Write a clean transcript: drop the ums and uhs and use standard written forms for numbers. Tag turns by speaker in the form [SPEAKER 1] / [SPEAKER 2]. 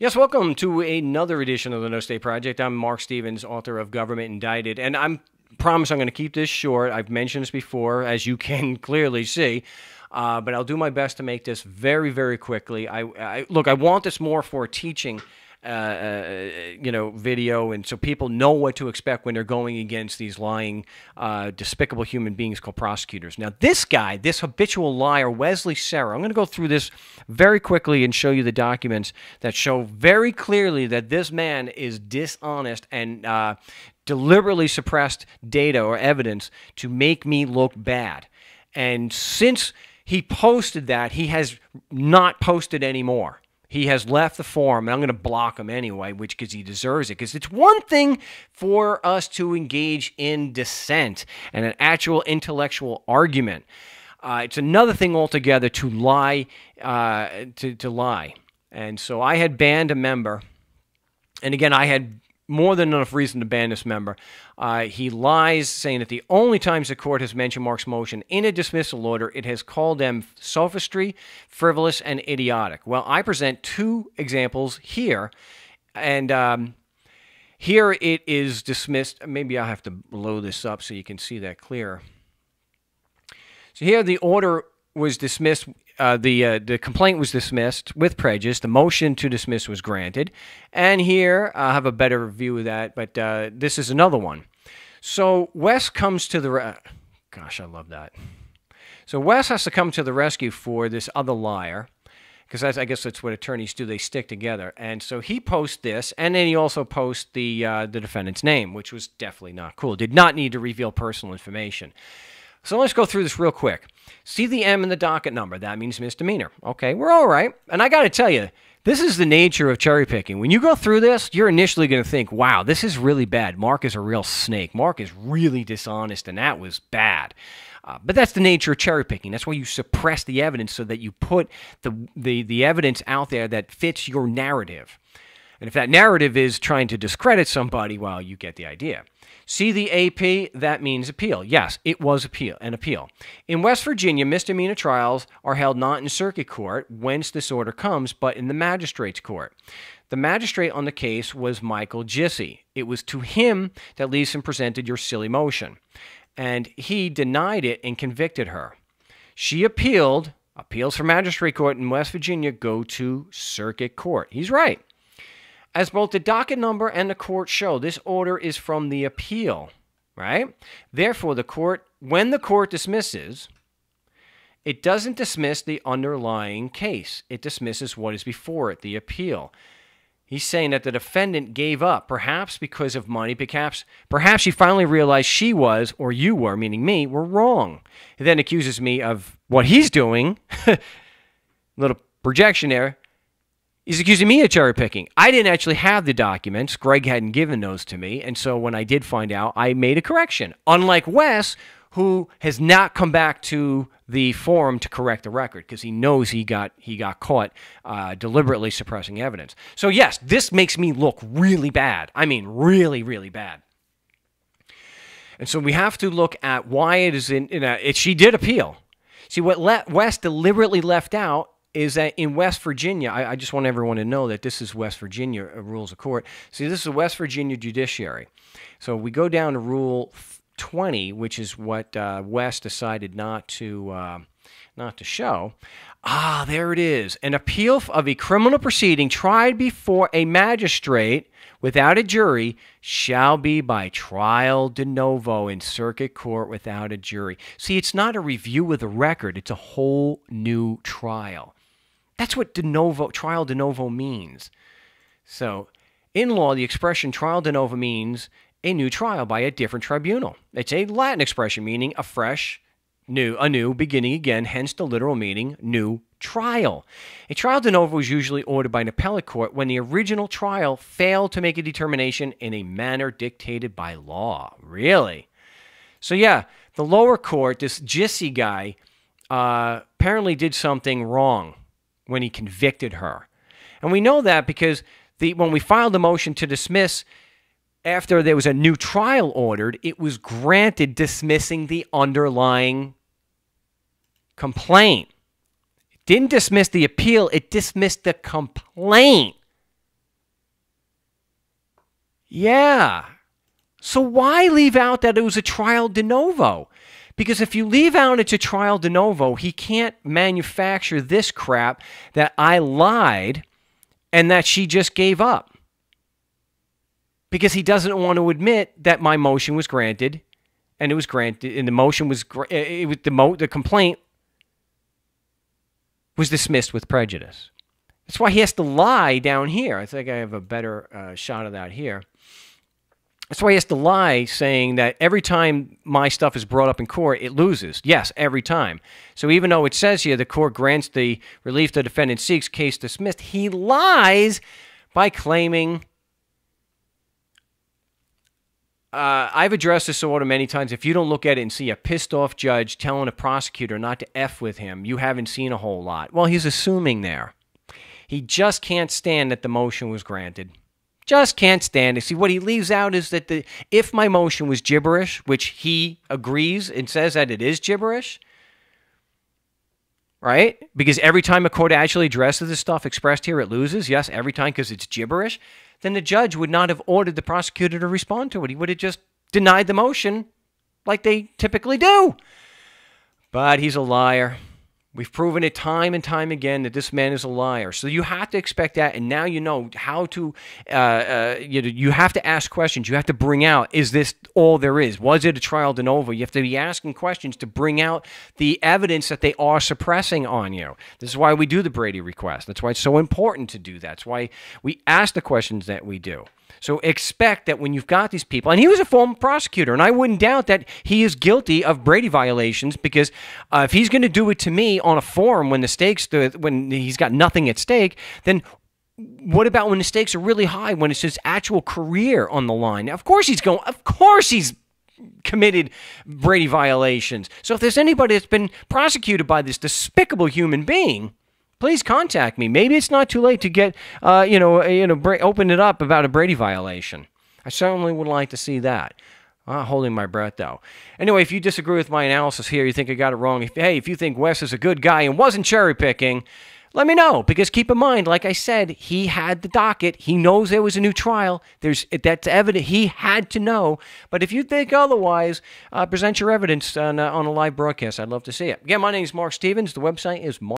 [SPEAKER 1] Yes, welcome to another edition of the No State Project. I'm Marc Stevens, author of Government Indicted, and I promise I'm going to keep this short. I've mentioned this before, as you can clearly see, but I'll do my best to make this very, very quickly. Look, I want this more for teaching, video, and so people know what to expect when they're going against these lying, despicable human beings called prosecutors. Now, this guy, this habitual liar, Wesley Serra, I'm going to go through this very quickly and show you the documents that show very clearly that this man is dishonest and deliberately suppressed data or evidence to make me look bad. And since he posted that, he has not posted anymore. He has left the forum, and I'm going to block him anyway, because he deserves it. Because it's one thing for us to engage in dissent and an actual intellectual argument. It's another thing altogether to lie, to lie. And so I had banned a member, and again, I had more than enough reason to ban this member. He lies, saying that the only times the court has mentioned Marc's motion in a dismissal order, it has called them sophistry, frivolous, and idiotic. Well, I present two examples here, and here it is dismissed. Maybe I'll have to blow this up so you can see that clearer. So here the order was dismissed. The complaint was dismissed with prejudice. The motion to dismiss was granted. And here, I have a better view of that, but this is another one. So Wes comes to the... Gosh, I love that. So Wes has to come to the rescue for this other liar, because I guess that's what attorneys do. They stick together. And so he posts this, and then he also posts the defendant's name, which was definitely not cool. Did not need to reveal personal information. So let's go through this real quick. See the M in the docket number. That means misdemeanor. Okay, we're all right. And I got to tell you, this is the nature of cherry picking. When you go through this, you're initially going to think, wow, this is really bad. Marc is a real snake. Marc is really dishonest, and that was bad. But that's the nature of cherry picking. That's why you suppress the evidence so that you put the evidence out there that fits your narrative. And if that narrative is trying to discredit somebody, well, you get the idea. See the AP, that means appeal. Yes, it was an appeal. In West Virginia, misdemeanor trials are held not in circuit court, whence this order comes, but in the magistrate's court. The magistrate on the case was Michael Gissy. It was to him that Leeson presented your silly motion, and he denied it and convicted her. She appealed. Appeals for magistrate court in West Virginia go to circuit court. He's right. As both the docket number and the court show, this order is from the appeal, right? Therefore, when the court dismisses, it doesn't dismiss the underlying case. It dismisses what is before it, the appeal. He's saying that the defendant gave up, perhaps because of money, perhaps she finally realized she was, or you were, meaning me, were wrong. He then accuses me of what he's doing, little projection there. He's accusing me of cherry picking. I didn't actually have the documents. Greg hadn't given those to me. And so when I did find out, I made a correction. Unlike Wes, who has not come back to the forum to correct the record because he knows he got caught deliberately suppressing evidence. So yes, this makes me look really bad. I mean, really, really bad. And so we have to look at why it is she did appeal. See, what Wes deliberately left out is that in West Virginia, I just want everyone to know that this is West Virginia rules of court. See, this is the West Virginia judiciary. So we go down to Rule 20, which is what West decided not to show. Ah, there it is. An appeal of a criminal proceeding tried before a magistrate without a jury shall be by trial de novo in circuit court without a jury. See, it's not a review of the record. It's a whole new trial. That's what trial de novo means. So, in law, the expression trial de novo means a new trial by a different tribunal. It's a Latin expression meaning a fresh, anew, beginning again, hence the literal meaning, new trial. A trial de novo is usually ordered by an appellate court when the original trial failed to make a determination in a manner dictated by law. Really? So yeah, the lower court, this Gissy guy, apparently did something wrong when he convicted her. And we know that because when we filed the motion to dismiss, after there was a new trial ordered, it was granted dismissing the underlying complaint. It didn't dismiss the appeal, it dismissed the complaint. Yeah. So why leave out that it was a trial de novo? Because if you leave out it's a trial de novo, he can't manufacture this crap that I lied and that she just gave up. Because he doesn't want to admit that my motion was granted, and it was granted, and the motion was, the complaint was dismissed with prejudice. That's why he has to lie down here. I think I have a better shot of that here. That's why he has to lie, saying that every time my stuff is brought up in court, it loses. Yes, every time. So even though it says here the court grants the relief the defendant seeks, case dismissed, he lies by claiming... I've addressed this order many times. If you don't look at it and see a pissed off judge telling a prosecutor not to F with him, you haven't seen a whole lot. Well, he's assuming there. He just can't stand that the motion was granted. Just can't stand it. See, what he leaves out is that if my motion was gibberish, which he agrees and says that it is gibberish, right? Because every time a court actually addresses the stuff expressed here, it loses. Yes, every time because it's gibberish. Then the judge would not have ordered the prosecutor to respond to it. He would have just denied the motion like they typically do. But he's a liar. We've proven it time and time again that this man is a liar. So you have to expect that, and now you know how to, you have to ask questions. You have to bring out, is this all there is? Was it a trial de novo? You have to be asking questions to bring out the evidence that they are suppressing on you. This is why we do the Brady request. That's why it's so important to do that. That's why we ask the questions that we do. So expect that when you've got these people, and he was a former prosecutor, and I wouldn't doubt that he is guilty of Brady violations, because if he's going to do it to me on a forum when when he's got nothing at stake, then what about when the stakes are really high, when it's his actual career on the line? Now, of course he's committed Brady violations. So if there's anybody that's been prosecuted by this despicable human being, please contact me. Maybe it's not too late to get, open it up about a Brady violation. I certainly would like to see that. Holding my breath, though. Anyway, if you disagree with my analysis here, you think I got it wrong, if you think Wes is a good guy and wasn't cherry-picking, let me know. Because keep in mind, like I said, he had the docket. He knows there was a new trial. That's evident. He had to know. But if you think otherwise, present your evidence on a live broadcast. I'd love to see it. Again, my name is Marc Stevens. The website is Marc.